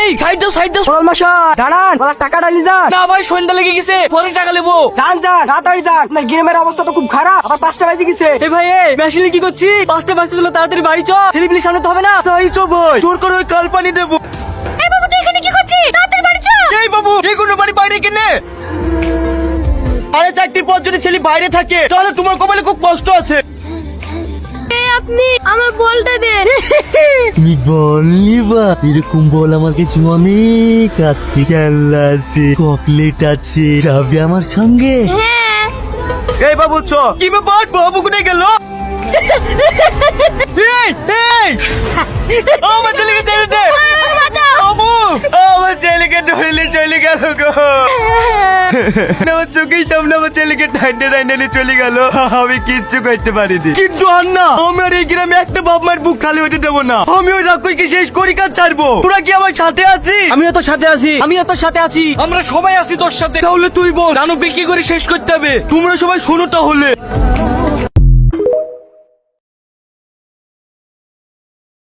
এই সাইড দাও সাইড দাও। সরল মশাই দাঁড়ান, বলার টাকা ডালি যান। না ভাই সন্ধ্যা লেগে গেছে, পরে টাকা নেবো। যান যান তাড়াতাড়ি যান, আপনার গ্রামের অবস্থা তো খুব খারাপ, আবার 5টা বাজে গেছে। এ ভাই এই মেশিনে কি করছি? 5টা বাজতে ছিল, তাড়াতাড়ি বাড়ি চ। ছেলেপিলি সামনে তো হবে না। তাই চ ভাই, জোর করে ওই কাল পানি দেবো। এই বাবু তুই এখানে কি করছিস? তাড়াতাড়ি বাড়ি চ। এই বাবু এই কোনো বাড়ি বাইরে কেনে? আরে 4টির পর যদি ছেলে বাইরে থাকে তাহলে তোমার কপালে খুব কষ্ট আছে। এই আপনি আমার বলটা দে। তুমি বললি বা এরকম বল আমার কাছে অনেক আছে, খেলনা আছে, চকলেট আছে, যাবে আমার সঙ্গে? হ্যাঁ এই বাবু চ। কি ব্যাপার, বাবু কোথায় গেল? এই এই আমার ছেলেকে ছেড়ে দে। বাবু আমার ছেলেকে ধরলে চলে গেল গো। আমার চোখের সামনে আমার ছেলেকে টাইনে টাইনে চলে গেল, আমি কিচ্ছু করতে পারিনি। কিন্তু আর না, আমি আর এই গ্রামে একটা বাপ মায়ের বুক খালি হতে দেবো না। আমি ওই রাক্ষসকে শেষ করি কাজ ছাড়বো। তোরা কি আমার সাথে আছিস? আমিও তোর সাথে আছি, আমিও তোর সাথে আছি, আমরা সবাই আছি তোর সাথে। তাহলে তুই বল দানব বিক্রি করে শেষ করতে হবে। তোমরা সবাই শোনো তাহলে।